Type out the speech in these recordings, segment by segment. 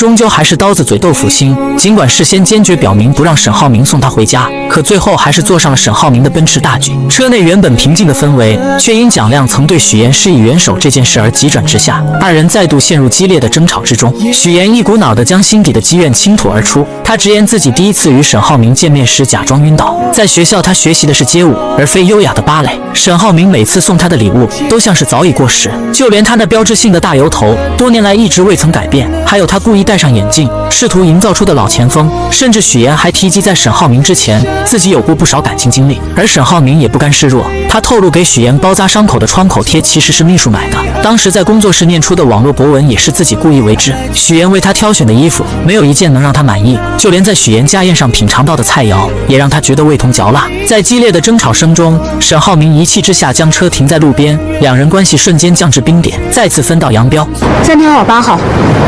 终究还是刀子嘴豆腐心。尽管事先坚决表明不让沈浩明送他回家，可最后还是坐上了沈浩明的奔驰大 G。车内原本平静的氛围，却因蒋亮曾对许妍施以援手这件事而急转直下，二人再度陷入激烈的争吵之中。许妍一股脑地将心底的积怨倾吐而出，她直言自己第一次与沈浩明见面时假装晕倒，在学校她学习的是街舞，而非优雅的芭蕾。沈浩明每次送她的礼物都像是早已过时，就连他那标志性的大油头，多年来一直未曾改变，还有他故意戴上眼镜，试图营造出的老前锋。甚至许妍还提及在沈浩明之前，自己有过不少感情经历，而沈浩明也不甘示弱，他透露给许妍包扎伤口的创口贴其实是秘书买的，当时在工作室念出的网络博文也是自己故意为之。许妍为他挑选的衣服，没有一件能让他满意，就连在许妍家宴上品尝到的菜肴，也让他觉得味同嚼蜡。在激烈的争吵声中，沈浩明一气之下将车停在路边，两人关系瞬间降至冰点，再次分道扬镳。3天后8号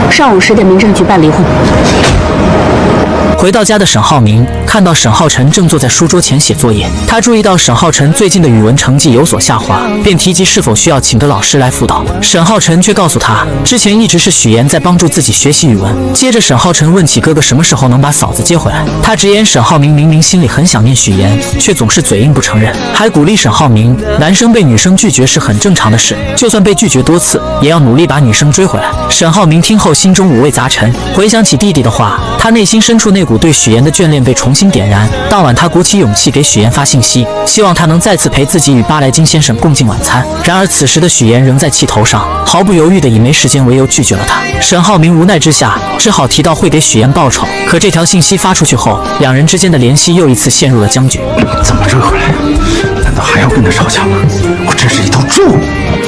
上午10点民政局办离婚。回到家的沈浩明看到沈浩辰正坐在书桌前写作业，他注意到沈浩辰最近的语文成绩有所下滑，便提及是否需要请个老师来辅导。沈浩辰却告诉他，之前一直是许妍在帮助自己学习语文。接着沈浩辰问起哥哥什么时候能把嫂子接回来，他直言沈浩明明明心里很想念许妍，却总是嘴硬不承认，还鼓励沈浩明，男生被女生拒绝是很正常的事，就算被拒绝多次，也要努力把女生追回来。沈浩明听后心中五味杂陈，回想起弟弟的话，他内心深处那股对许妍的眷恋被重新点燃。当晚他鼓起勇气给许妍发信息，希望她能再次陪自己与巴莱金先生共进晚餐。然而此时的许妍仍在气头上，毫不犹豫地以没时间为由拒绝了他。沈浩明无奈之下只好提到会给许妍报酬，可这条信息发出去后，两人之间的联系又一次陷入了僵局。怎么追回来？难道还要跟他吵架吗？我真是一头猪！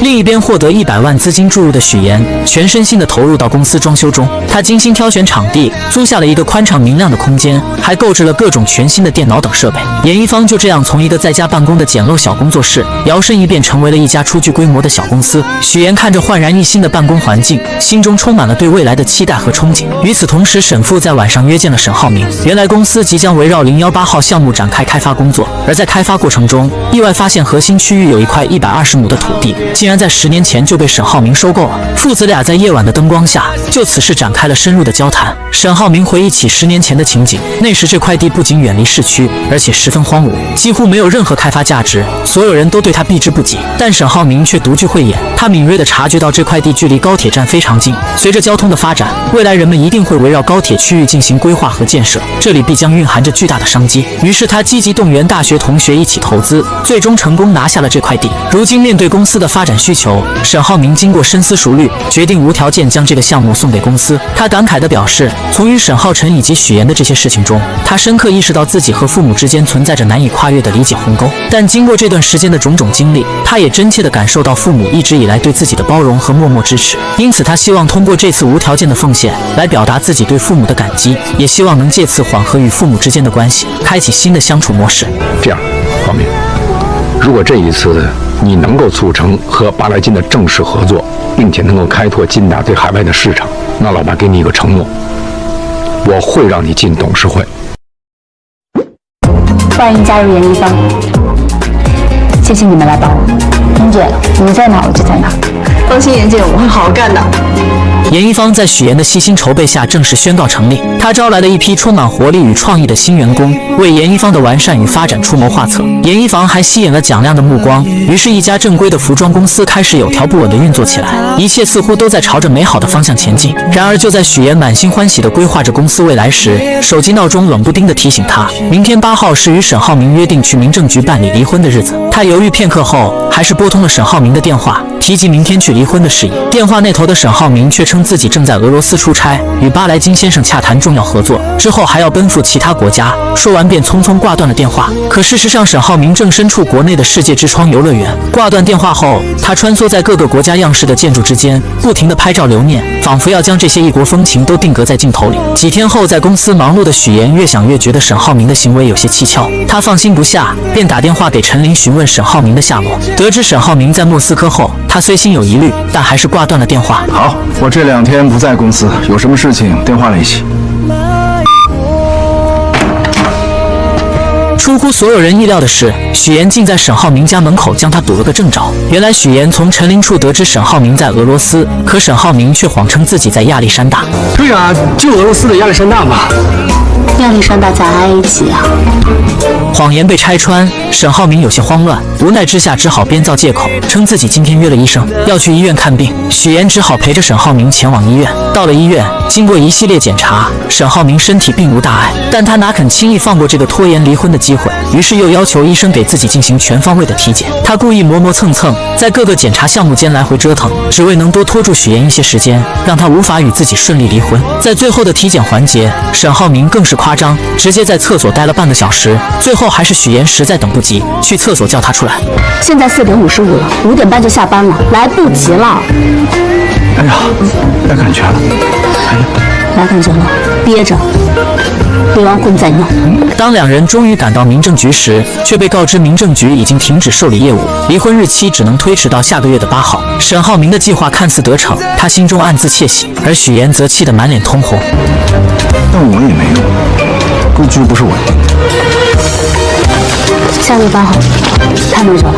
另一边，获得100万资金注入的许妍全身心地投入到公司装修中，她精心挑选场地，租下了一个宽敞明亮的空间，还购置了各种全新的电脑等设备。严一方就这样从一个在家办公的简陋小工作室，摇身一变成为了一家初具规模的小公司。许妍看着焕然一新的办公环境，心中充满了对未来的期待和憧憬。与此同时，沈父在晚上约见了沈浩明。原来公司即将围绕018号项目展开开发工作，而在开发过程中，意外发现核心区域有一块120亩的土地，竟然在10年前就被沈浩明收购了。父子俩在夜晚的灯光下就此事展开了深入的交谈。沈浩明回忆起10年前的情景，那时这块地不仅远离市区，而且十分荒芜，几乎没有任何开发价值，所有人都对他避之不及。但沈浩明却独具慧眼，他敏锐地察觉到这块地距离高铁站非常近，随着交通的发展，未来人们一定会围绕高铁区域进行规划和建设，这里必将蕴含着巨大的商机。于是他积极动员大学同学一起投资，最终成功拿下了这块地。如今面对公司的发展需求，沈浩明经过深思熟虑，决定无条件将这个项目送给公司。他感慨地表示，从与沈浩辰以及许妍的这些事情中，他深刻意识到自己和父母之间存在着难以跨越的理解鸿沟。但经过这段时间的种种经历，他也真切地感受到父母一直以来对自己的包容和默默支持。因此他希望通过这次无条件的奉献来表达自己对父母的感激，也希望能借此缓和与父母之间的关系，开启新的相处模式。这样，浩明，如果这一次你能够促成和巴莱金的正式合作，并且能够开拓金达对海外的市场，那老爸给你一个承诺，我会让你进董事会。欢迎加入严一方，谢谢你们来帮我。严姐，你在哪我就在哪。放心，严姐，我会好好干的。严一方在许妍的细心筹备下正式宣告成立，他招来了一批充满活力与创意的新员工，为严一方的完善与发展出谋划策。严一方还吸引了蒋亮的目光，于是一家正规的服装公司开始有条不紊地运作起来，一切似乎都在朝着美好的方向前进。然而就在许妍满心欢喜地规划着公司未来时，手机闹钟冷不丁地提醒他，明天8号是与沈浩明约定去民政局办理离婚的日子。他犹豫片刻后，还是拨通了沈浩明的电话，提及明天去离婚的事宜。电话那头的沈浩明却称自己正在俄罗斯出差，与巴莱金先生洽谈重要合作，之后还要奔赴其他国家。说完便匆匆挂断了电话。可事实上，沈浩明正身处国内的世界之窗游乐园。挂断电话后，他穿梭在各个国家样式的建筑之间，不停地拍照留念，仿佛要将这些异国风情都定格在镜头里。几天后，在公司忙碌的许妍越想越觉得沈浩明的行为有些蹊跷，他放心不下，便打电话给陈琳询问沈浩明的下落。得知沈浩明在莫斯科后，他虽心有疑虑，但还是挂断了电话。好，我这2天不在公司，有什么事情电话联系。出乎所有人意料的是，许岩竟在沈浩明家门口将他堵了个正着。原来许岩从陈琳处得知沈浩明在俄罗斯，可沈浩明却谎称自己在亚历山大。对啊，就俄罗斯的亚历山大嘛。亚历山大在埃及啊。谎言被拆穿，沈浩明有些慌乱，无奈之下只好编造借口，称自己今天约了医生，要去医院看病。许岩只好陪着沈浩明前往医院。到了医院，经过一系列检查，沈浩明身体并无大碍，但他哪肯轻易放过这个拖延离婚的机会，于是又要求医生给自己进行全方位的体检。他故意磨磨蹭蹭，在各个检查项目间来回折腾，只为能多拖住许岩一些时间，让他无法与自己顺利离婚。在最后的体检环节，沈浩明更是夸张，直接在厕所待了半个小时，最后还是许岩实在等不及，去厕所叫他出来。现在4点55了，5点半就下班了，来不及了。哎呀，来感觉了。哎呀，来感觉了，憋着，离完婚再弄。当两人终于赶到民政局时，却被告知民政局已经停止受理业务，离婚日期只能推迟到下个月的8号。沈浩明的计划看似得逞，他心中暗自窃喜，而许岩则气得满脸通红。但我也没用，规矩不是我定的。下个月8号，太没辙了。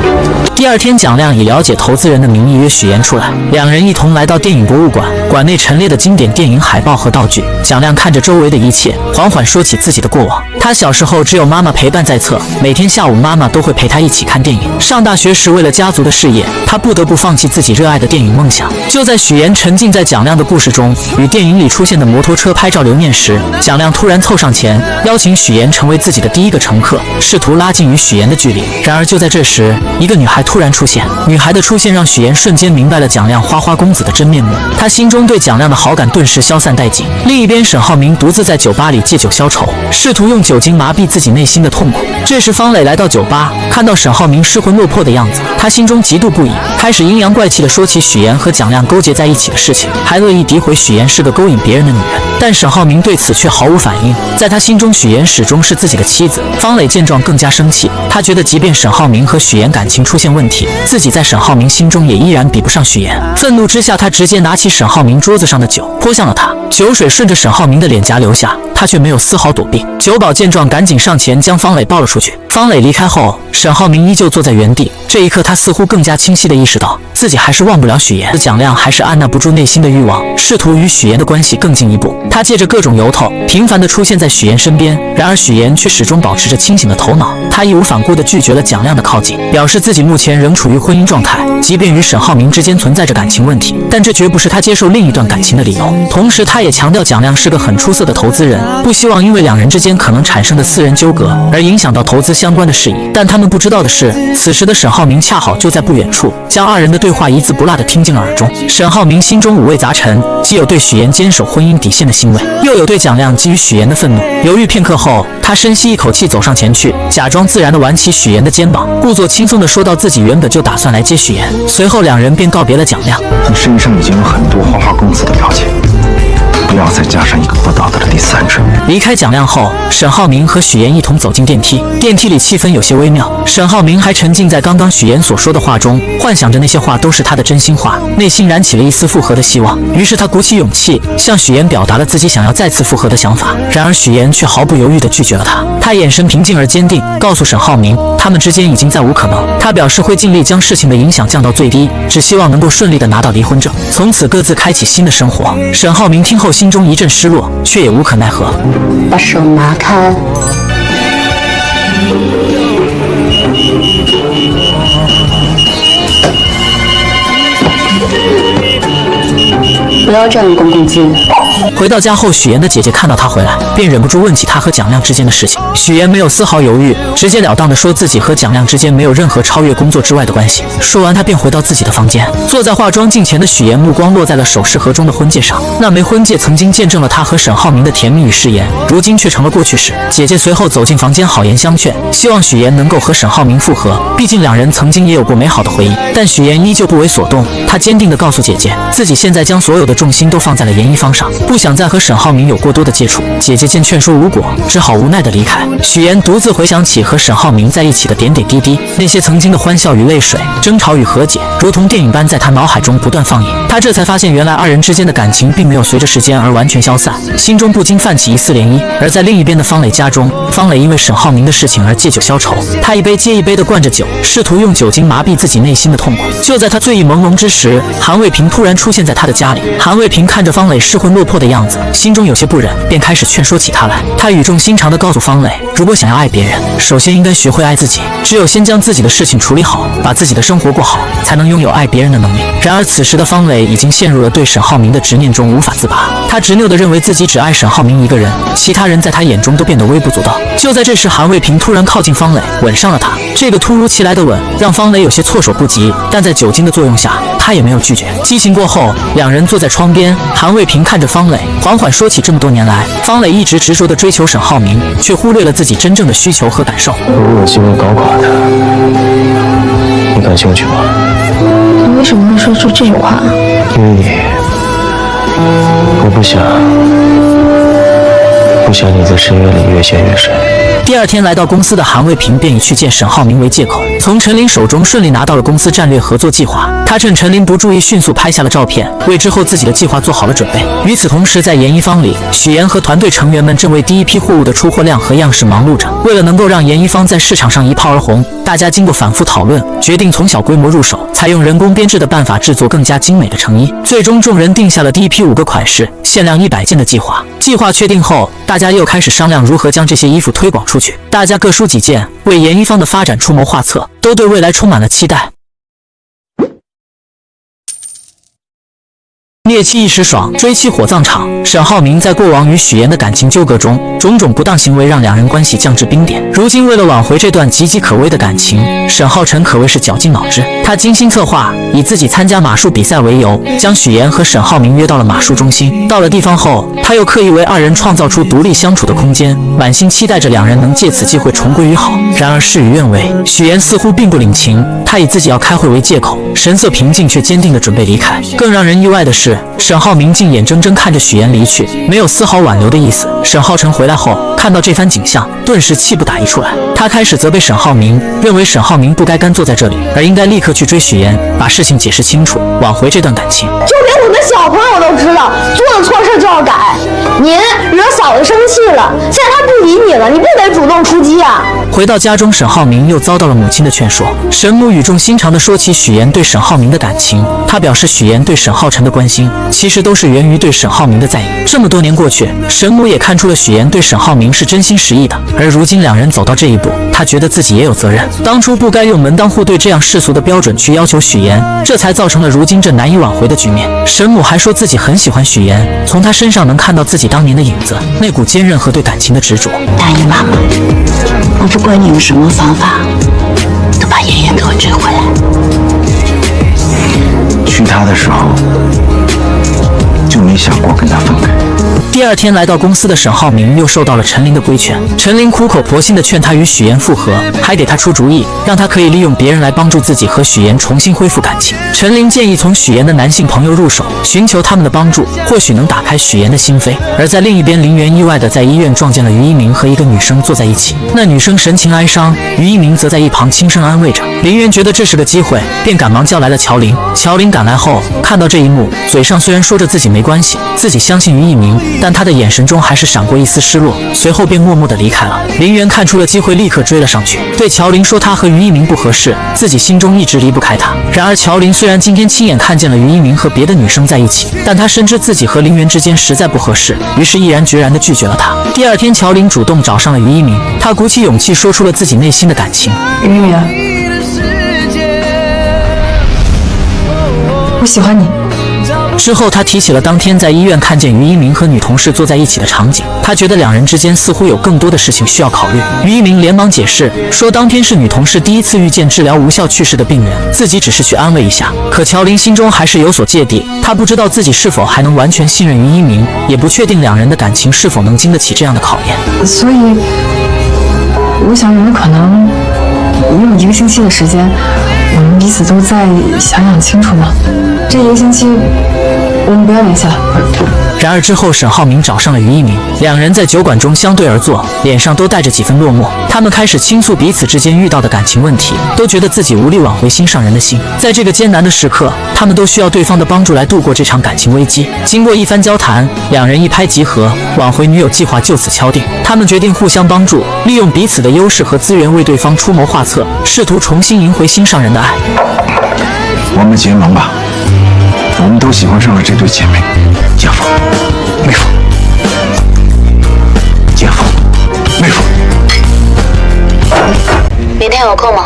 第二天，蒋亮以了解投资人的名义约许岩出来，两人一同来到电影博物馆，馆内陈列的经典电影海报和道具。蒋亮看着周围的一切，缓缓说起自己的过往。他小时候只有妈妈陪伴在侧，每天下午妈妈都会陪他一起看电影。上大学时，为了家族的事业，他不得不放弃自己热爱的电影梦想。就在许岩沉浸在蒋亮的故事中，与电影里出现的摩托车拍照留念时，蒋亮突然凑上前，邀请许岩成为自己的第一个乘客，试图拉近与许岩的距离。然而就在这时，一个女孩突然出现。女孩的出现让许岩瞬间明白了蒋亮花花公子的真面目，他心中对蒋亮的好感顿时消散殆尽。另一边，沈浩明独自在酒吧里借酒消愁，试图用酒精麻痹自己内心的痛苦。这时方磊来到酒吧，看到沈浩明失魂落魄的样子，他心中嫉妒不已，开始阴阳怪气地说起许岩和蒋亮勾结在一起的事情，还恶意诋毁许岩是个勾引别人的女人。但沈浩明对此却毫无反应，在他心中许岩始终是自己的妻子。方磊见状更加生气，他觉得即便沈浩明和许岩感情出现问题，自己在沈浩明心中也依然比不上许岩。愤怒之下，他直接拿起沈浩明桌子上的酒泼向了他，酒水顺着沈浩明的脸颊流下，他却没有丝毫躲避。酒保见状赶紧上前将方磊抱了出去。方磊离开后，沈浩明依旧坐在原地，这一刻他似乎更加清晰地意识到自己还是忘不了许岩。蒋亮还是按捺不住内心的欲望，试图与许岩的关系更进一步。他借着各种由头频繁地出现在许岩身边，然而许岩却始终保持着清醒的头脑，他义无反顾地拒绝了蒋亮的靠近，表示自己目前仍处于婚姻状态，即便与沈浩明之间存在着感情问题，但这绝不是他接受另一段感情的理由。同时他也强调蒋亮是个很出色的投资人，不希望因为两人之间可能产生的私人纠葛而影响到投资相关的事宜。但他们不知道的是，此时的沈浩明恰好就在不远处，将二人的对话一字不落地听进了耳中。沈浩明心中五味杂陈，既有对许岩坚守婚姻底线的欣慰，又有对蒋亮基于许岩的愤怒。犹豫片刻后，他深吸一口气走上前去，假装自然地挽起许岩的肩膀，故作轻松地说道自己原本就打算来接许岩。随后两人便告别了蒋亮。你身上已经有很多花花公子的表现，不要再加上一个不道德的第三者。离开蒋亮后，沈浩明和许岩一同走进电梯。电梯里气氛有些微妙，沈浩明还沉浸在刚刚许岩所说的话中，幻想着那些话都是他的真心话，内心燃起了一丝复合的希望。于是他鼓起勇气向许岩表达了自己想要再次复合的想法。然而许岩却毫不犹豫地拒绝了他。他眼神平静而坚定，告诉沈浩明他们之间已经再无可能。他表示会尽力将事情的影响降到最低，只希望能够顺利地拿到离婚证，从此各自开启新的生活。沈浩明听后心中一阵失落，却也无可奈何。把手拿开。不要占用公共资源。回到家后，许岩的姐姐看到他回来，便忍不住问起他和蒋亮之间的事情。许岩没有丝毫犹豫，直截了当地说自己和蒋亮之间没有任何超越工作之外的关系。说完，他便回到自己的房间。坐在化妆镜前的许岩目光落在了首饰盒中的婚戒上，那枚婚戒曾经见证了他和沈浩明的甜蜜与誓言，如今却成了过去式。姐姐随后走进房间，好言相劝，希望许岩能够和沈浩明复合，毕竟两人曾经也有过美好的回忆。但许岩依旧不为所动，他坚定地告诉姐姐，自己现在将所有的重心都放在了严一方上，不想再和沈浩明有过多的接触。姐姐见劝说无果，只好无奈的离开。许妍独自回想起和沈浩明在一起的点点滴滴，那些曾经的欢笑与泪水，争吵与和解，如同电影般在她脑海中不断放映。她这才发现，原来二人之间的感情并没有随着时间而完全消散，心中不禁泛起一丝涟漪。而在另一边的方磊家中，方磊因为沈浩明的事情而借酒消愁，他一杯接一杯的灌着酒，试图用酒精麻痹自己内心的痛苦。就在他醉意朦胧之时，韩卫平突然出现在他的家里。韩卫平看着方磊失魂落魄的样子，心中有些不忍，便开始劝说起他来。他语重心长地告诉方磊，如果想要爱别人，首先应该学会爱自己，只有先将自己的事情处理好，把自己的生活过好，才能拥有爱别人的能力。然而此时的方磊已经陷入了对沈浩明的执念中无法自拔，他执拗地认为自己只爱沈浩明一个人，其他人在他眼中都变得微不足道。就在这时，韩卫平突然靠近方磊，吻上了他。这个突如其来的吻让方磊有些措手不及，但在酒精的作用下，他也没有拒绝。激情过后，两人坐在窗边，韩卫平看着方磊，缓缓说起这么多年来，方磊一直执着地追求沈浩明，却忽略了自己真正的需求和感受。如果有机会搞垮他，你感兴趣吗？你为什么会说出这种话？因为我不想你在深渊里越陷越深。第二天来到公司的韩卫平便以去见沈浩明为借口，从陈琳手中顺利拿到了公司战略合作计划。他趁陈琳不注意，迅速拍下了照片，为之后自己的计划做好了准备。与此同时，在研一方里，许妍和团队成员们正为第一批货物的出货量和样式忙碌着。为了能够让研一方在市场上一炮而红，大家经过反复讨论，决定从小规模入手，采用人工编制的办法制作更加精美的成衣。最终，众人定下了第一批5个款式、限量100件的计划。计划确定后，大家又开始商量如何将这些衣服推广出去。大家各抒己见，为研一方的发展出谋划策，都对未来充满了期待。猎妻一时爽，追妻火葬场。沈浩明在过往与许妍的感情纠葛中，种种不当行为让两人关系降至冰点。如今为了挽回这段岌岌可危的感情，沈浩辰可谓是绞尽脑汁。他精心策划，以自己参加马术比赛为由，将许妍和沈浩明约到了马术中心。到了地方后，他又刻意为二人创造出独立相处的空间，满心期待着两人能借此机会重归于好。然而事与愿违，许妍似乎并不领情，他以自己要开会为借口，神色平静却坚定地准备离开。更让人意外的是，沈浩明竟眼睁睁看着许妍离去，没有丝毫挽留的意思。沈浩辰回来后，看到这番景象，顿时气不打一处来。他开始责备沈浩明，认为沈浩明不该干坐在这里，而应该立刻去追许妍，把事情解释清楚，挽回这段感情。就连我们小朋友都知道，做了错事就要改。您惹嫂子生气了，现在她不理你了，你不得主动出击啊！回到家中，沈浩明又遭到了母亲的劝说。沈母语重心长地说起许妍对沈浩明的感情，他表示许妍对沈浩辰的关心，其实都是源于对沈浩明的在意。这么多年过去，沈母也看出了许妍对沈浩明是真心实意的，而如今两人走到这一步，他觉得自己也有责任，当初不该用门当户对这样世俗的标准去要求许妍，这才造成了如今这难以挽回的局面。沈母还说自己很喜欢许妍，从她身上能看到自己当年的影子，那股坚韧和对感情的执着。答应妈妈，我不管你用什么方法，都把妍妍给我追回来。娶她的时候就没想过跟她分开。第二天来到公司的沈浩明又受到了陈琳的规劝，陈琳苦口婆心地劝他与许妍复合，还给他出主意，让他可以利用别人来帮助自己和许妍重新恢复感情。陈琳建议从许妍的男性朋友入手，寻求他们的帮助，或许能打开许妍的心扉。而在另一边，林媛意外地在医院撞见了于一鸣和一个女生坐在一起，那女生神情哀伤，于一鸣则在一旁轻声安慰着。林媛觉得这是个机会，便赶忙叫来了乔琳。乔琳赶来后，看到这一幕，嘴上虽然说着自己没关系，自己相信于一鸣，但他的眼神中还是闪过一丝失落，随后便默默地离开了。林媛看出了机会，立刻追了上去，对乔琳说他和于一鸣不合适，自己心中一直离不开他。然而乔琳虽然今天亲眼看见了于一鸣和别的女生在一起，但她深知自己和林媛之间实在不合适，于是毅然决然地拒绝了他。第二天，乔琳主动找上了于一鸣，她鼓起勇气说出了自己内心的感情。于一鸣，我喜欢你。之后，他提起了当天在医院看见于一鸣和女同事坐在一起的场景，他觉得两人之间似乎有更多的事情需要考虑。于一鸣连忙解释说，当天是女同事第一次遇见治疗无效去世的病人，自己只是去安慰一下。可乔琳心中还是有所芥蒂，她不知道自己是否还能完全信任于一鸣，也不确定两人的感情是否能经得起这样的考验。所以，我想有没有可能用1个星期的时间，我们彼此都再想想清楚呢？这1个星期，我们不要联系了。然而之后，沈浩明找上了于一鸣，两人在酒馆中相对而坐，脸上都带着几分落寞。他们开始倾诉彼此之间遇到的感情问题，都觉得自己无力挽回心上人的心。在这个艰难的时刻，他们都需要对方的帮助来度过这场感情危机。经过一番交谈，两人一拍即合，挽回女友计划就此敲定。他们决定互相帮助，利用彼此的优势和资源为对方出谋划策，试图重新赢回心上人的爱。我们结盟吧，我们都喜欢上了这对姐妹，姐夫、妹夫，姐夫、妹夫。明天有空吗？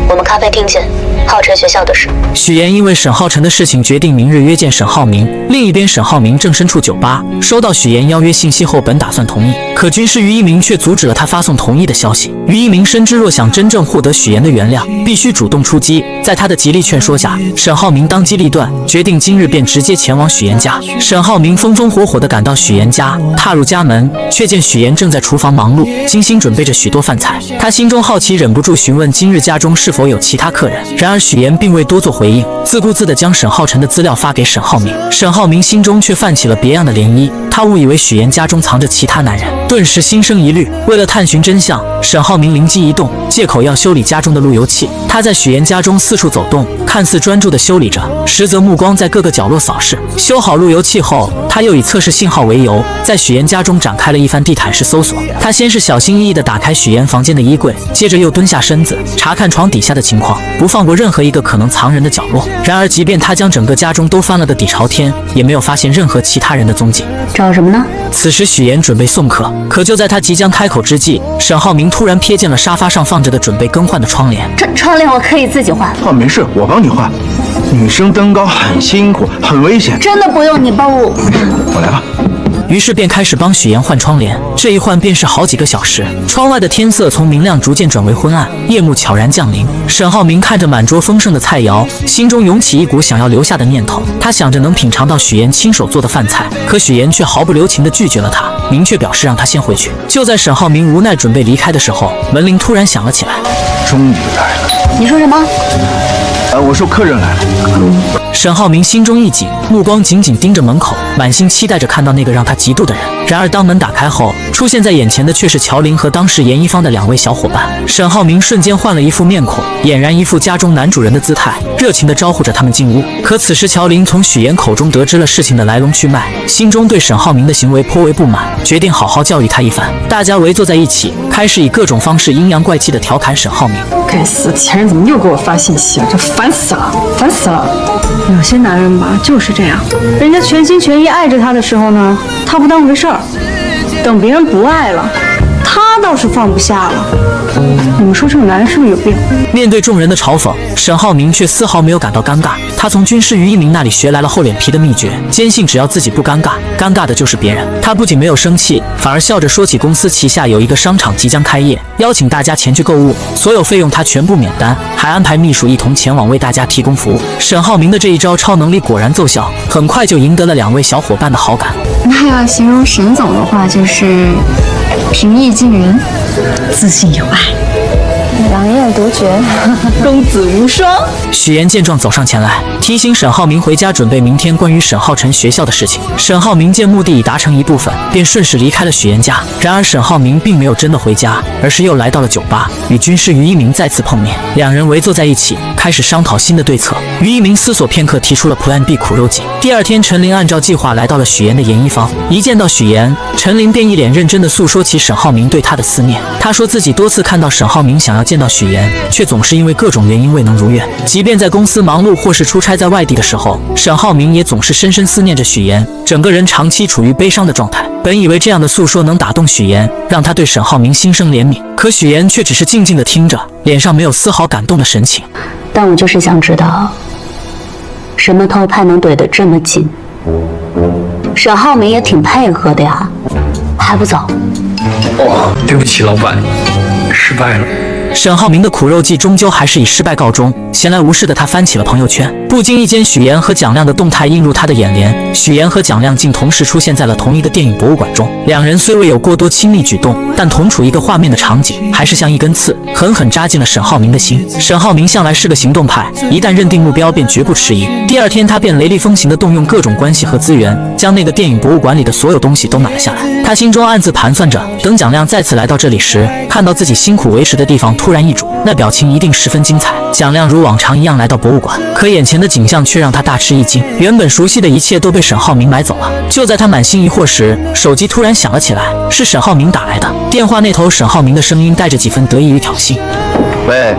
我们咖啡厅见。浩辰学校的事。许岩因为沈浩辰的事情决定明日约见沈浩明。另一边，沈浩明正身处酒吧，收到许岩邀约信息后，本打算同意，可军师于一鸣却阻止了他发送同意的消息。于一鸣深知，若想真正获得许岩的原谅，必须主动出击。在他的极力劝说下，沈浩明当机立断，决定今日便直接前往许岩家。沈浩明风风火火地赶到许岩家，踏入家门，却见许岩正在厨房忙碌，精心准备着许多饭菜。他心中好奇，忍不住询问今日家中是否有其他客人。然而许岩并未多做回应，自顾自地将沈浩辰的资料发给沈浩明。沈浩明心中却泛起了别样的涟漪，他误以为许岩家中藏着其他男人，顿时心生疑虑。为了探寻真相，沈浩明灵机一动，借口要修理家中的路由器。他在许岩家中四处走动，看似专注地修理着，实则目光在各个角落扫视。修好路由器后，他又以测试信号为由，在许岩家中展开了一番地毯式搜索。他先是小心翼翼地打开许岩房间的衣柜，接着又蹲下身子查看床底下的情况，不放过任何一个可能藏人的角落。然而即便他将整个家中都翻了个底朝天，也没有发现任何其他人的踪迹。找什么呢？此时许岩准备送客，可就在他即将开口之际，沈浩明突然瞥见了沙发上放着的准备更换的窗帘。这窗帘我可以自己换。哦，没事，我帮你换。女生登高很辛苦，很危险。真的不用你帮我。我来吧。于是便开始帮许岩换窗帘，这一换便是好几个小时。窗外的天色从明亮逐渐转为昏暗，夜幕悄然降临。沈浩明看着满桌丰盛的菜肴，心中涌起一股想要留下的念头。他想着能品尝到许岩亲手做的饭菜，可许岩却毫不留情地拒绝了他，明确表示让他先回去。就在沈浩明无奈准备离开的时候，门铃突然响了起来。终于来了。你说什么？我说客人来了。沈浩明心中一紧，目光紧紧盯着门口，满心期待着看到那个让他嫉妒的人。然而当门打开后，出现在眼前的却是乔林和当时严一方的两位小伙伴。沈浩明瞬间换了一副面孔，俨然一副家中男主人的姿态，热情地招呼着他们进屋。可此时乔林从许岩口中得知了事情的来龙去脉，心中对沈浩明的行为颇为不满，决定好好教育他一番。大家围坐在一起，开始以各种方式阴阳怪气地调侃沈浩明。该死，前任怎么又给我发信息了？这烦死了，烦死了！有些男人吧就是这样，人家全心全意爱着他的时候呢，他不当回事儿；等别人不爱了，他倒是放不下了。你们说这种男人是不是有病？面对众人的嘲讽，沈浩明却丝毫没有感到尴尬。他从军师于一鸣那里学来了厚脸皮的秘诀，坚信只要自己不尴尬，尴尬的就是别人。他不仅没有生气，反而笑着说起公司旗下有一个商场即将开业，邀请大家前去购物，所有费用他全部免单，还安排秘书一同前往为大家提供服务。沈浩明的这一招超能力果然奏效，很快就赢得了两位小伙伴的好感。那要形容沈总的话，就是平易近人，自信有爱，两眼独绝，公子无双。许岩见状走上前来，提醒沈浩明回家准备明天关于沈浩辰学校的事情。沈浩明见目的已达成一部分，便顺势离开了许岩家。然而沈浩明并没有真的回家，而是又来到了酒吧，与军师于一鸣再次碰面。两人围坐在一起，开始商讨新的对策。于一鸣思索片刻，提出了 Plan B 苦肉计。第二天，陈琳按照计划来到了许岩的严一方。一见到许岩，陈琳便一脸认真地诉说起沈浩明对她的思念。她说自己多次看到沈浩明想要见到许岩，却总是因为各种原因未能如愿。即便在公司忙碌或是出差在外地的时候，沈浩明也总是深深思念着许岩，整个人长期处于悲伤的状态。本以为这样的诉说能打动许岩，让他对沈浩明心生怜悯，可许岩却只是静静地听着，脸上没有丝毫感动的神情。但我就是想知道，什么偷拍能怼得这么紧？沈浩明也挺配合的呀，还不走？哦，对不起，老板，失败了。沈浩明的苦肉计终究还是以失败告终。闲来无事的他翻起了朋友圈，不经意间，许岩和蒋亮的动态映入他的眼帘，许岩和蒋亮竟同时出现在了同一个电影博物馆中。两人虽未有过多亲密举动，但同处一个画面的场景，还是像一根刺，狠狠扎进了沈浩明的心。沈浩明向来是个行动派，一旦认定目标便绝不迟疑。第二天，他便雷厉风行地动用各种关系和资源，将那个电影博物馆里的所有东西都买了下来。他心中暗自盘算着，等蒋亮再次来到这里时，看到自己辛苦维持的地方突然易主，那表情一定十分精彩。蒋亮如往常一样来到博物馆，可眼前的景象却让他大吃一惊。原本熟悉的一切都被沈浩明买走了。就在他满心疑惑时，手机突然响了起来，是沈浩明打来的。电话那头，沈浩明的声音带着几分得意与挑衅：“喂，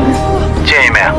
见一面。”“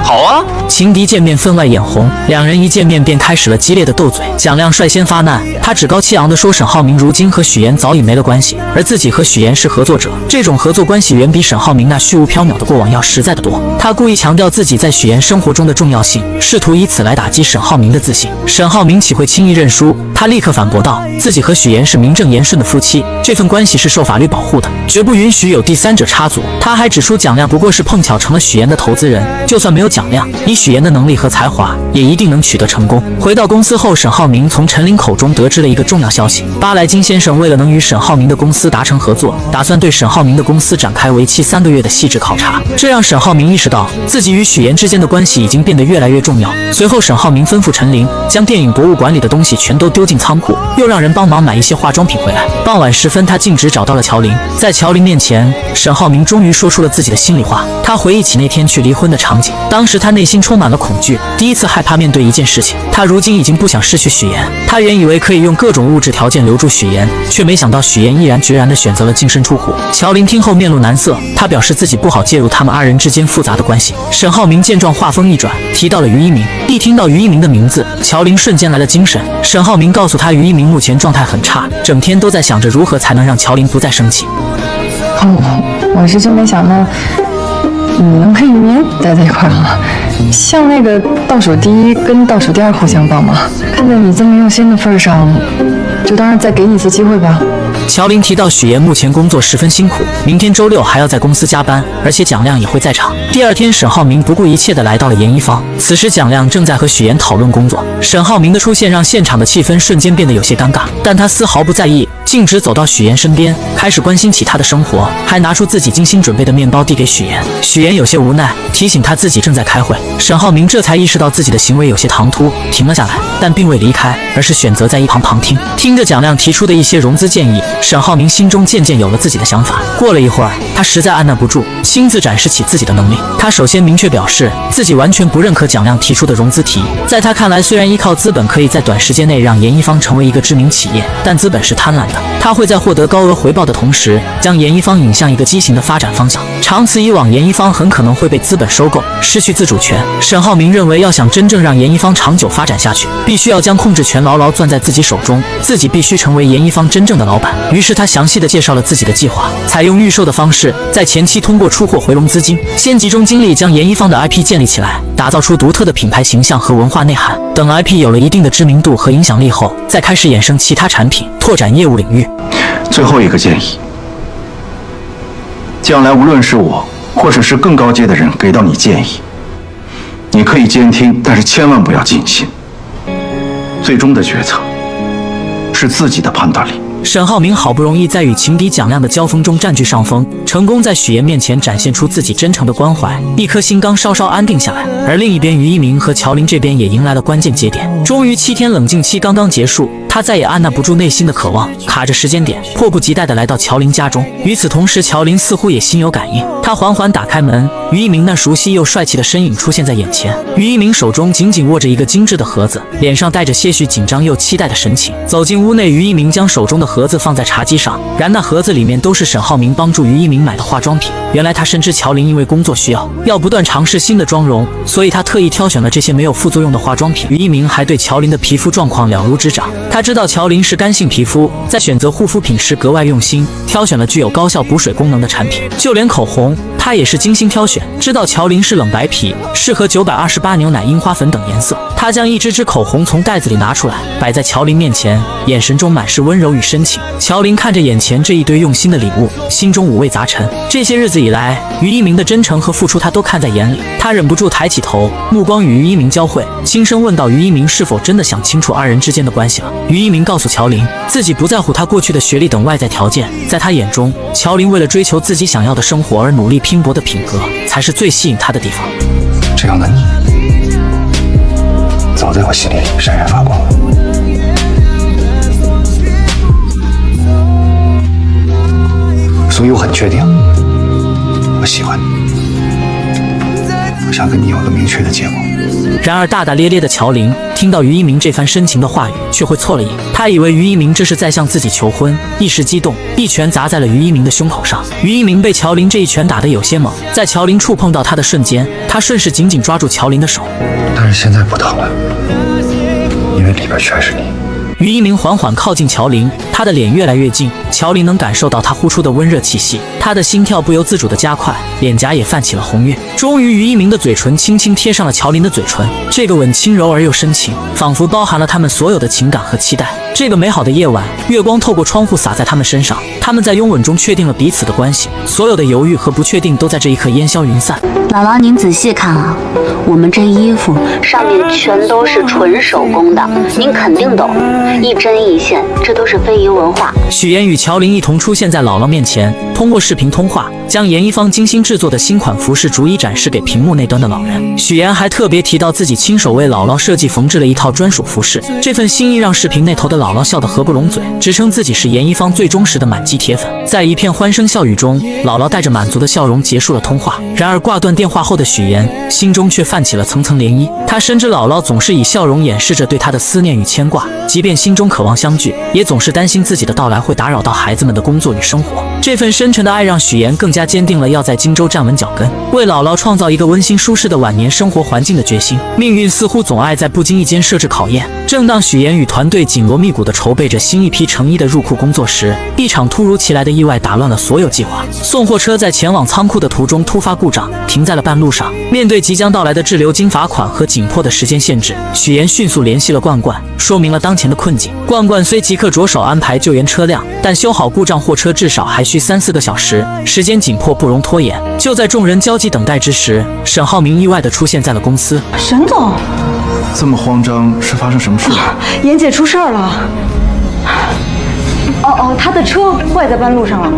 好啊。”情敌见面分外眼红，两人一见面便开始了激烈的斗嘴。蒋亮率先发难，他趾高气扬地说沈浩明如今和许岩早已没了关系，而自己和许岩是合作者，这种合作关系远比沈浩明那虚无缥缈的过往要实在得多。他故意强调自己在许岩生活中的重要性，试图以此来打击沈浩明的自信。沈浩明岂会轻易认输？他立刻反驳道，自己和许岩是名正言顺的夫妻，这份关系是受法律保护的，绝不允许有第三者插足。他还指出蒋亮不过是碰巧成了许岩的投资人，就算没有蒋亮，以许岩的能力和才华，也一定能取得成功。回到公司后，沈浩明从陈琳口中得知了一个重要消息：巴莱金先生为了能与沈浩明的公司达成合作，打算对沈浩明的公司展开为期3个月的细致考察。这让沈浩明意识到自己与许岩之间的关系已经变得越来越重要。随后，沈浩明吩咐陈琳将电影博物馆里的东西全都丢进仓库，又让人帮忙买一些化妆品回来。傍晚时分，他径直找到了乔琳。在乔琳面前，沈浩明终于说出了自己的心里话。他回忆起那天去离婚的场景，当时他内心充满了恐惧，第一次害怕面对一件事情。他如今已经不想失去许岩，他原以为可以用各种物质条件留住许岩，却没想到许岩毅然决然地选择了净身出户。乔琳听后面露难色，他表示自己不好介入他们二人之间复杂的关系。沈浩明见状，话锋一转，提到了于一鸣。一听到于一鸣的名字，乔琳瞬间来了精神。沈浩明告诉他，于一鸣目前状态很差，整天都在想着如何才能让乔琳不再生气。我是真没想到你能跟于明待在一块啊！像那个倒数第一跟倒数第二互相帮忙，看在你这么用心的份上，就当是再给你一次机会吧。乔琳提到许岩目前工作十分辛苦，明天周六还要在公司加班，而且蒋亮也会在场。第二天，沈浩明不顾一切地来到了研一方，此时蒋亮正在和许岩讨论工作。沈浩明的出现让现场的气氛瞬间变得有些尴尬，但他丝毫不在意，径直走到许岩身边，开始关心起他的生活，还拿出自己精心准备的面包递给许岩。许岩有些无奈，提醒他自己正在开会。沈浩明这才意识到自己的行为有些唐突，停了下来，但并未离开，而是选择在一旁旁听。听着蒋亮提出的一些融资建议，沈浩明心中渐渐有了自己的想法。过了一会儿，他实在按捺不住，亲自展示起自己的能力。他首先明确表示自己完全不认可蒋亮提出的融资提议。在他看来，虽然依靠资本可以在短时间内让研一方成为一个知名企业，但资本是贪婪的，他会在获得高额回报的同时，将研一方引向一个畸形的发展方向。长此以往，研一方很可能会被资本收购，失去自主权。沈浩明认为，要想真正让研一方长久发展下去，必须要将控制权牢牢攥在自己手中，自己必须成为研一方真正的老板。于是他详细地介绍了自己的计划，采用预售的方式，在前期通过出货回笼资金，先集中精力将研一方的 IP 建立起来，打造出独特的品牌形象和文化内涵。等 IP 有了一定的知名度和影响力后，再开始衍生其他产品，拓展业务领域。最后一个建议，将来无论是我，或者是更高阶的人给到你建议，你可以监听，但是千万不要尽信。最终的决策是自己的判断力。沈浩明好不容易在与情敌蒋亮的交锋中占据上风，成功在许岩面前展现出自己真诚的关怀，一颗心刚稍稍安定下来。而另一边，于一鸣和乔琳这边也迎来了关键节点。终于7天冷静期刚刚结束，他再也按捺不住内心的渴望，卡着时间点，迫不及待地来到乔琳家中。与此同时，乔琳似乎也心有感应，她缓缓打开门，于一鸣那熟悉又帅气的身影出现在眼前。于一鸣手中紧紧握着一个精致的盒子，脸上带着些许紧张又期待的神情。走进屋内，于一鸣将手中的盒子放在茶几上，然那盒子里面都是沈浩明帮助于一鸣买的化妆品。原来他深知乔琳因为工作需要不断尝试新的妆容，所以他特意挑选了这些没有副作用的化妆品。于一鸣还对乔琳的皮肤状况了如指掌，他知道乔琳是干性皮肤，在选择护肤品时格外用心，挑选了具有高效补水功能的产品。就连口红他也是精心挑选，知道乔琳是冷白皮，适合928牛奶、樱花粉等颜色。他将一支支口红从袋子里拿出来，摆在乔琳面前，眼神中满是温柔与深情。乔琳看着眼前这一堆用心的礼物，心中五味杂陈。这些日子以来，于一鸣的真诚和付出他都看在眼里，他忍不住抬起头，目光与于一鸣交汇，轻声问道：于一鸣是否真的想清楚二人之间的关系了？于一鸣告诉乔琳，自己不在乎他过去的学历等外在条件，在他眼中，乔琳为了追求自己想要的生活而努力拼搏的品格，才是最吸引他的地方。这样的你，早在我心里闪闪发光了。所以我很确定，我喜欢你，我想跟你有个明确的结果。然而大大咧咧的乔琳听到于一鸣这番深情的话语，却会错了意。他以为于一鸣这是在向自己求婚，一时激动，一拳砸在了于一鸣的胸口上。于一鸣被乔琳这一拳打得有些猛，在乔琳触碰到他的瞬间，他顺势紧紧抓住乔琳的手。但是现在不疼了，因为里边全是你。于一鸣缓缓靠近乔琳，他的脸越来越近，乔琳能感受到他呼出的温热气息，他的心跳不由自主地加快，脸颊也泛起了红晕。终于，于一鸣的嘴唇轻轻贴上了乔琳的嘴唇，这个吻轻柔而又深情，仿佛包含了他们所有的情感和期待。这个美好的夜晚，月光透过窗户洒在他们身上，他们在拥吻中确定了彼此的关系，所有的犹豫和不确定都在这一刻烟消云散。姥姥，您仔细看啊，我们这衣服上面全都是纯手工的，您肯定懂，一针一线，这都是非遗文化。许妍与乔琳一同出现在姥姥面前，通过视频通话，将严一方精心制作的新款服饰逐一展示给屏幕那端的老人。许妍还特别提到自己亲手为姥姥设计缝制了一套专属服饰，这份心意让视频那头的姥姥笑得合不拢嘴，直称自己是严一方最忠实的满级铁粉。在一片欢声笑语中，姥姥带着满足的笑容结束了通话。然而挂断电话后的许妍心中却泛起了层层涟漪，她深知姥姥总是以笑容掩饰着对她的思念与牵挂，即便心中渴望相聚，也总是担心自己的到来会打扰到孩子们的工作与生活。这份深沉的爱让许妍更加坚定了要在荆州站稳脚跟，为姥姥创造一个温馨舒适的晚年生活环境的决心。命运似乎总爱在不经意间设置考验。正当许妍与团队紧锣密鼓地筹备着新一批成衣的入库工作时，一场突如其来的意外打乱了所有计划。送货车在前往仓库的途中突发故障，停在了半路上。面对即将到来的滞留金罚款和紧迫的时间限制，许妍迅速联系了冠冠，说明了当前的困境。冠冠虽即刻着手安排救援车辆，但修好故障货车至少还需3-4个小时，时间紧迫不容拖延。就在众人焦急等待之时，沈浩明意外地出现在了公司。沈总，这么慌张，是发生什么事了？妍姐出事儿了。她的车坏在半路上了。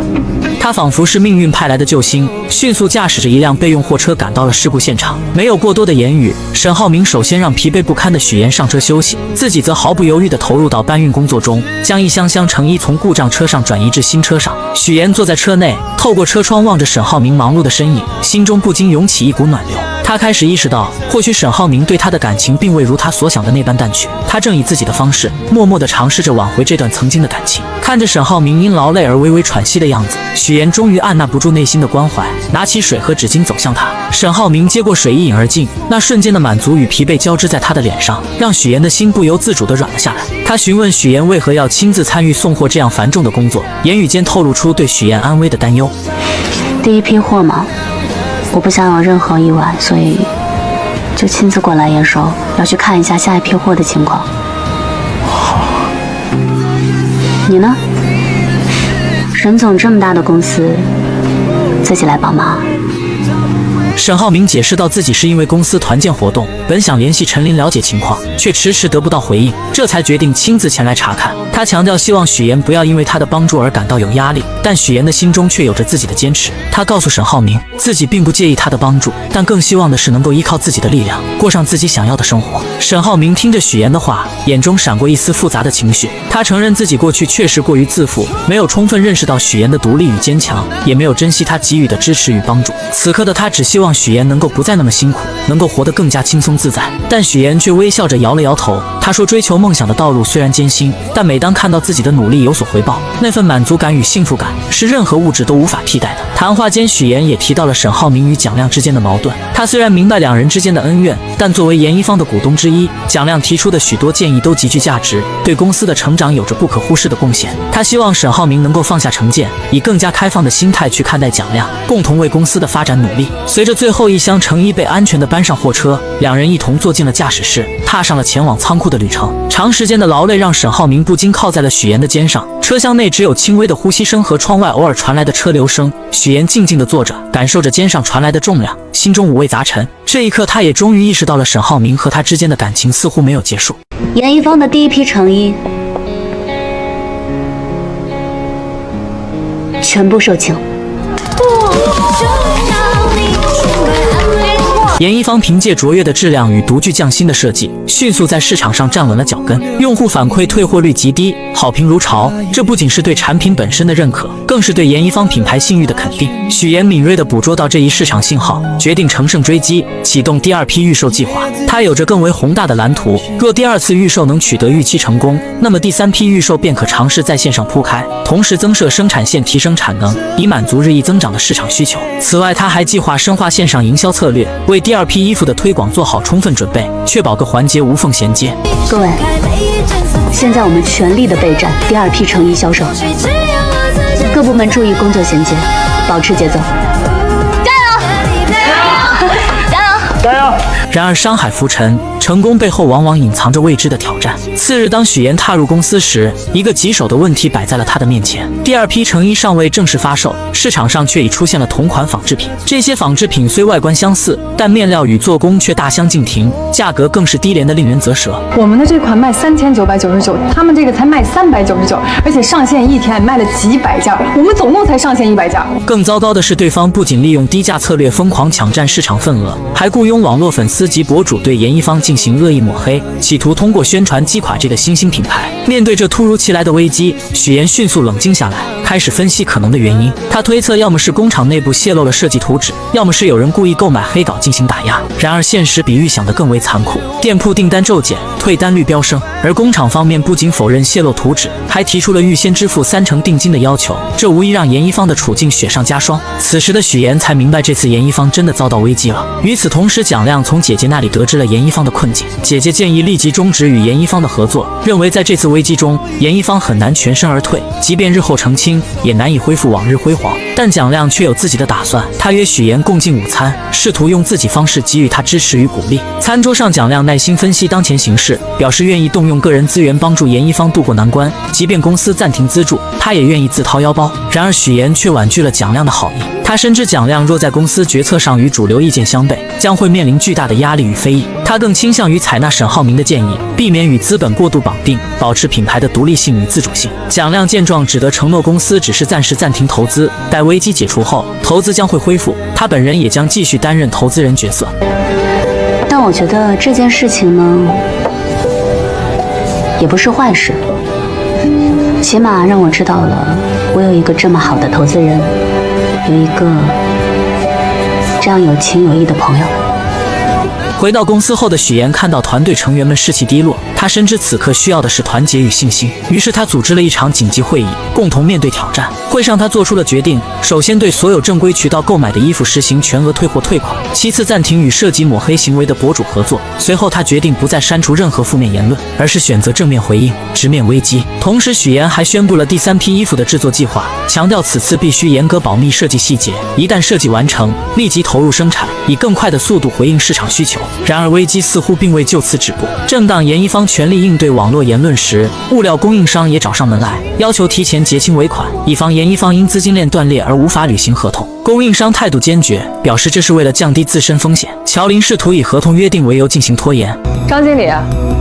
他仿佛是命运派来的救星，迅速驾驶着一辆备用货车赶到了事故现场。没有过多的言语，沈浩明首先让疲惫不堪的许妍上车休息，自己则毫不犹豫地投入到搬运工作中，将一箱箱成衣从故障车上转移至新车上。许妍坐在车内，透过车窗望着沈浩明忙碌的身影，心中不禁涌起一股暖流。他开始意识到，或许沈浩明对他的感情并未如他所想的那般淡去，他正以自己的方式，默默地尝试着挽回这段曾经的感情。看着沈浩明因劳累而微微喘息的样子，许妍终于按捺不住内心的关怀，拿起水和纸巾走向他。沈浩明接过水一饮而尽，那瞬间的满足与疲惫交织在他的脸上，让许妍的心不由自主地软了下来。他询问许妍为何要亲自参与送货这样繁重的工作，言语间透露出对许妍安危的担忧。第一批货嘛，我不想有任何意外，所以就亲自过来验收，要去看一下下一批货的情况。你呢？沈总这么大的公司，自己来帮忙。沈浩明解释到，自己是因为公司团建活动，本想联系陈琳了解情况，却迟迟得不到回应，这才决定亲自前来查看。他强调希望许妍不要因为他的帮助而感到有压力，但许妍的心中却有着自己的坚持。他告诉沈浩明，自己并不介意他的帮助，但更希望的是能够依靠自己的力量，过上自己想要的生活。沈浩明听着许妍的话，眼中闪过一丝复杂的情绪。他承认自己过去确实过于自负，没有充分认识到许妍的独立与坚强，也没有珍惜她给予的支持与帮助。此刻的他只希望许妍能够不再那么辛苦，能够活得更加轻松自在。但许妍却微笑着摇了摇头。她说，追求梦想的道路虽然艰辛，但每当看到自己的努力有所回报，那份满足感与幸福感是任何物质都无法替代的。谈话间，许妍也提到了沈浩明与蒋亮之间的矛盾。他虽然明白两人之间的恩怨，但作为严一方的股东之一，蒋亮提出的许多建议都极具价值，对公司的成长有着不可忽视的贡献。他希望沈浩明能够放下成见，以更加开放的心态去看待蒋亮，共同为公司的发展努力。随着着最后一箱成衣被安全地搬上货车，两人一同坐进了驾驶室，踏上了前往仓库的旅程。长时间的劳累让沈浩明不禁靠在了许岩的肩上，车厢内只有轻微的呼吸声和窗外偶尔传来的车流声。许岩静静地坐着，感受着肩上传来的重量，心中五味杂陈。这一刻，他也终于意识到了沈浩明和他之间的感情似乎没有结束。严一方的第一批成衣全部售罄。严一方凭借卓越的质量与独具匠心的设计，迅速在市场上站稳了脚跟，用户反馈退货率极低，好评如潮。这不仅是对产品本身的认可，更是对严一方品牌信誉的肯定。许岩敏锐地捕捉到这一市场信号，决定乘胜追击，启动第二批预售计划。他有着更为宏大的蓝图，若第二次预售能取得预期成功，那么第三批预售便可尝试在线上铺开，同时增设生产线，提升产能，以满足日益增长的市场需求。此外，他还计划深化线上营销策略，为第二批衣服的推广做好充分准备，确保各环节无缝衔接。各位，现在我们全力的备战第二批成衣销售，各部门注意工作衔接，保持节奏。然而山海浮沉，成功背后往往隐藏着未知的挑战。次日，当许岩踏入公司时，一个棘手的问题摆在了他的面前。第二批成衣尚未正式发售，市场上却已出现了同款仿制品。这些仿制品虽外观相似，但面料与做工却大相径庭，价格更是低廉的令人啧舌。我们的这款卖3999，他们这个才卖399，而且上线一天卖了几百件，我们总共才上线100件。更糟糕的是，对方不仅利用低价策略疯狂抢占市场份额，还雇佣网络粉丝及博主对严一方进行恶意抹黑，企图通过宣传击垮这个新兴品牌。面对这突如其来的危机，许岩迅速冷静下来，开始分析可能的原因。他推测，要么是工厂内部泄露了设计图纸，要么是有人故意购买黑稿进行打压。然而现实比预想的更为残酷，店铺订单骤减，退单率飙升，而工厂方面不仅否认泄露图纸，还提出了预先支付30%定金的要求，这无疑让严一方的处境雪上加霜。此时的许岩才明白，这次严一方真的遭到危机了。与此同时，蒋亮从姐姐那里得知了严一方的困境，姐姐建议立即终止与严一方的合作，认为在这次危机中，严一方很难全身而退，即便日后澄清，也难以恢复往日辉煌。但蒋亮却有自己的打算，他约许岩共进午餐，试图用自己方式给予他支持与鼓励。餐桌上，蒋亮耐心分析当前形势，表示愿意动用个人资源帮助严一方渡过难关，即便公司暂停资助，他也愿意自掏腰包。然而许岩却婉拒了蒋亮的好意，他深知蒋亮若在公司决策上与主流意见相悖，将会面临巨大的压力与非议。他更倾向于采纳沈浩明的建议，避免与资本过度绑定，保持品牌的独立性与自主性。蒋亮见状只得承诺公司只是暂时暂停投资，待危机解除后，投资将会恢复，他本人也将继续担任投资人角色。但我觉得这件事情呢，也不是坏事，起码让我知道了我有一个这么好的投资人，有一个这样有情有义的朋友。回到公司后的许岩看到团队成员们士气低落，他深知此刻需要的是团结与信心，于是他组织了一场紧急会议，共同面对挑战。会上他做出了决定，首先对所有正规渠道购买的衣服实行全额退货退款，其次暂停与涉及抹黑行为的博主合作。随后他决定不再删除任何负面言论，而是选择正面回应，直面危机。同时许岩还宣布了第3批衣服的制作计划，强调此次必须严格保密设计细节，一旦设计完成，立即投入生产，以更快的速度回应市场需求。然而危机似乎并未就此止步。正当严一方全力应对网络言论时，物料供应商也找上门来，要求提前结清尾款，以防严一方因资金链断裂而无法履行合同。供应商态度坚决，表示这是为了降低自身风险。乔林试图以合同约定为由进行拖延。张经理，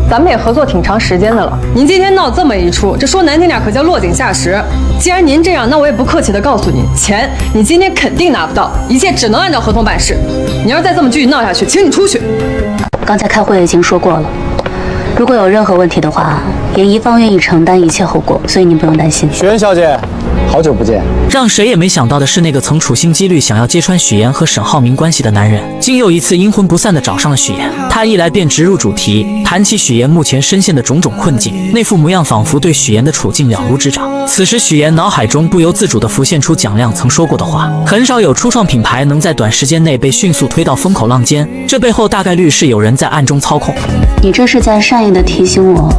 咱们也合作挺长时间的了，您今天闹这么一出，这说难听点可叫落井下石。既然您这样，那我也不客气的告诉您，钱你今天肯定拿不到，一切只能按照合同办事。你要是再这么继续闹下去，请你出去。刚才开会已经说过了，如果有任何问题的话，严一方愿意承担一切后果，所以您不用担心。许愿小姐，好久不见。让谁也没想到的是，那个曾处心积虑想要揭穿许岩和沈浩明关系的男人，竟又一次阴魂不散地找上了许岩。他一来便直入主题，谈起许岩目前深陷的种种困境，那副模样仿佛对许岩的处境了如指掌。此时许岩脑海中不由自主地浮现出蒋亮曾说过的话：很少有初创品牌能在短时间内被迅速推到风口浪尖，这背后大概率是有人在暗中操控。你这是在善意的提醒我，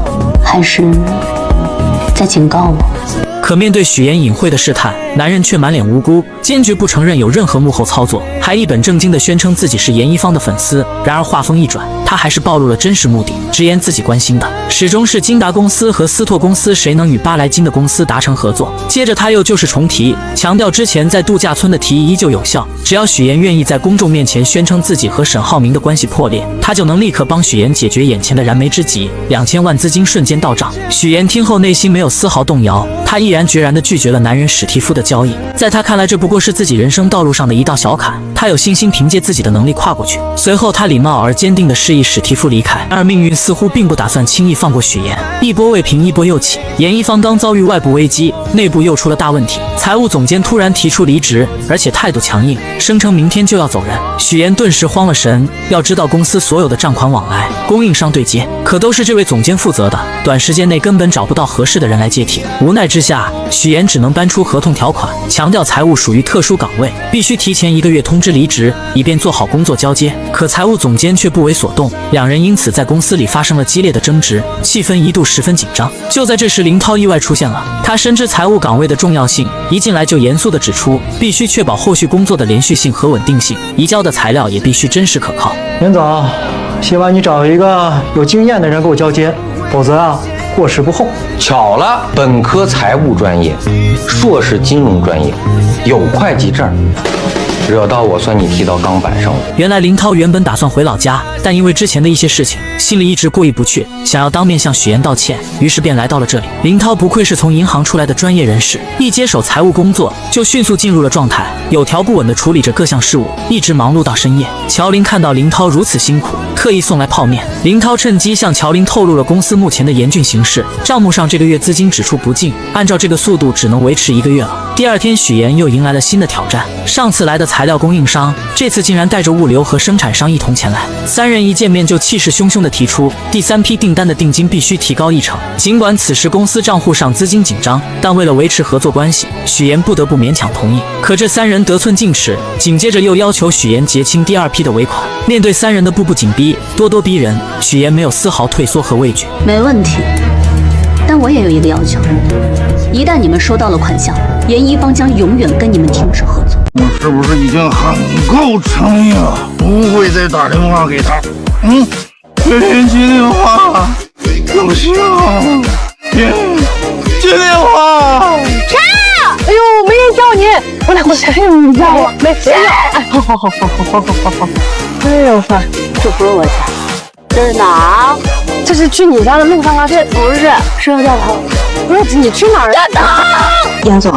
还是在警告我？可面对许妍隐晦的试探，男人却满脸无辜，坚决不承认有任何幕后操作，还一本正经地宣称自己是严一方的粉丝。然而话锋一转，他还是暴露了真实目的，直言自己关心的始终是金达公司和斯拓公司谁能与巴莱金的公司达成合作。接着他又就是重提，强调之前在度假村的提议依旧有效，只要许妍愿意在公众面前宣称自己和沈浩明的关系破裂，他就能立刻帮许妍解决眼前的燃眉之急。2000万资金瞬间到账，许妍听后内心没有丝毫动摇，他毅然决然地拒绝了男人史蒂夫的交易。在他看来，这不过是自己人生道路上的一道小坎，他有信心凭借自己的能力跨过去。随后他礼貌而坚定地示意史蒂夫离开。然而命运似乎并不打算轻易放过许妍，一波未平一波又起。严一方刚遭遇外部危机，内部又出了大问题，财务总监突然提出离职，而且态度强硬，声称明天就要走人。许妍顿时慌了神，要知道公司所有的账款往来、供应商对接，可都是这位总监负责的，短时间内根本找不到合适的人来接替。无奈之下，许妍只能搬出合同条款，强调财务属于特殊岗位，必须提前1个月通知离职，以便做好工作交接。可财务总监却不为所动，两人因此在公司里发生了激烈的争执，气氛一度十分紧张。就在这时，林涛意外出现了，他深知财务岗位的重要性，一进来就严肃地指出，必须确保后续工作的连续性和稳定性，移交的材料也必须真实可靠。严总，希望你找一个有经验的人给我交接，否则啊，过时不候。巧了，本科财务专业，硕士金融专业，有会计证，惹到我算你踢到钢板上了。原来林涛原本打算回老家，但因为之前的一些事情，心里一直过意不去，想要当面向许妍道歉，于是便来到了这里。林涛不愧是从银行出来的专业人士，一接手财务工作就迅速进入了状态，有条不紊地处理着各项事务，一直忙碌到深夜。乔林看到林涛如此辛苦，特意送来泡面。林涛趁机向乔林透露了公司目前的严峻形势，账目上这个月资金只出不进，按照这个速度只能维持1个月了。第二天，许妍又迎来了新的挑战，上次来的材料供应商，这次竟然带着物流和生产商一同前来。三人一见面就气势汹汹地提出，第3批订单的定金必须提高1成。尽管此时公司账户上资金紧张，但为了维持合作关系，许妍不得不勉强同意。可这三人得寸进尺，紧接着又要求许妍结清第2批的尾款。面对三人的步步紧逼、咄咄逼人，许妍没有丝毫退缩和畏惧。没问题，但我也有一个要求，一旦你们收到了款项，严一方将永远跟你们停止合作。我是不是已经很够诚意了？不会再打电话给他。别接电话，有信号。别接电话。谁？哎呦，没人叫你，我来，你叫我，没事。哎，好。哎呦呵，这不是我家，这是哪儿？这是去你家的路上啊？这不是，是要掉头。不是，你去哪儿？严总，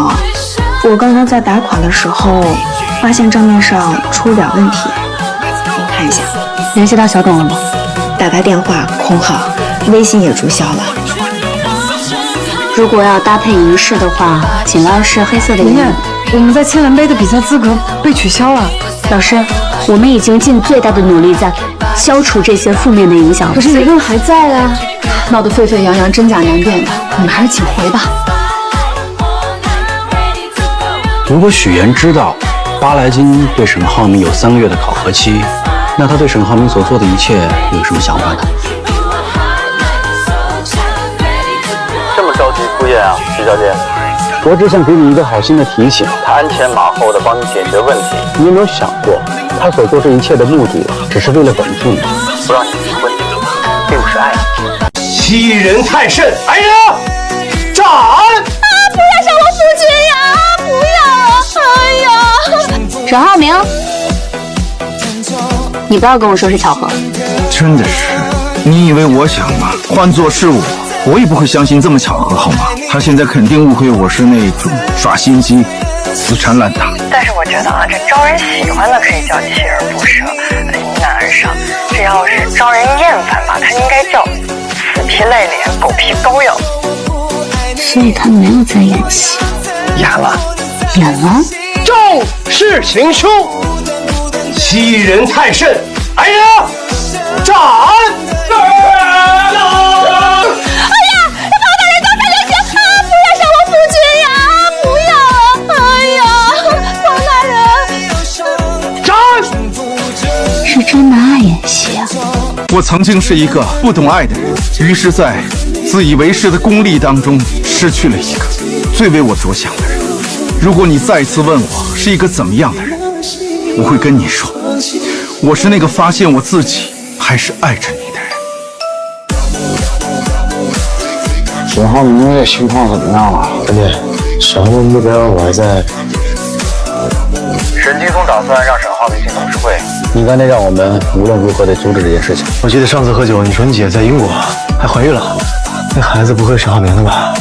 我刚刚在打款的时候，发现账面上出点问题，您看一下。联系到小董了吗？打他电话空号，微信也注销了。如果要搭配银饰的话，尽量是黑色的银。我们在千蓝杯的比赛资格被取消了。老师，我们已经尽最大的努力在消除这些负面的影响。可是舆论还在啊，闹得沸沸扬扬，真假难辨的。你们还是请回吧。如果许妍知道巴莱金对沈浩明有3个月的考核期，那他对沈浩明所做的一切有什么想法呢？这么着急敷衍啊，徐小姐？我只想给你一个好心的提醒，他鞍前马后的帮你解决问题。你有没有想过，他所做这一切的目的，只是为了稳住你，不让你离婚，并不是爱你。欺人太甚！来人，斩！不要杀我夫君呀！不要！哎呀！沈浩明，你不要跟我说是巧合。真的是，你以为我想吗？换作是我也不会相信这么巧合，好吗？他现在肯定误会我是那种耍心机、死缠烂打。但是我觉得啊，这招人喜欢的可以叫锲而不舍、迎难而上；这要是招人厌烦吧，他应该叫死皮赖脸、狗皮膏药。所以他没有在演戏。演了。肇事行凶，欺人太甚！来人，斩！是真的爱演戏啊！我曾经是一个不懂爱的人，于是，在自以为是的功利当中，失去了一个最为我着想的人。如果你再次问我是一个怎么样的人，我会跟你说，我是那个发现我自己还是爱着你的人。沈浩明这情况怎么样了？兄弟，沈浩明那边我还在。沈劲松打算让沈浩明进董事会。你刚才让我们无论如何得阻止这件事情。我记得上次喝酒，你说你姐在英国还怀孕了，那孩子不会是沈浩明的吧？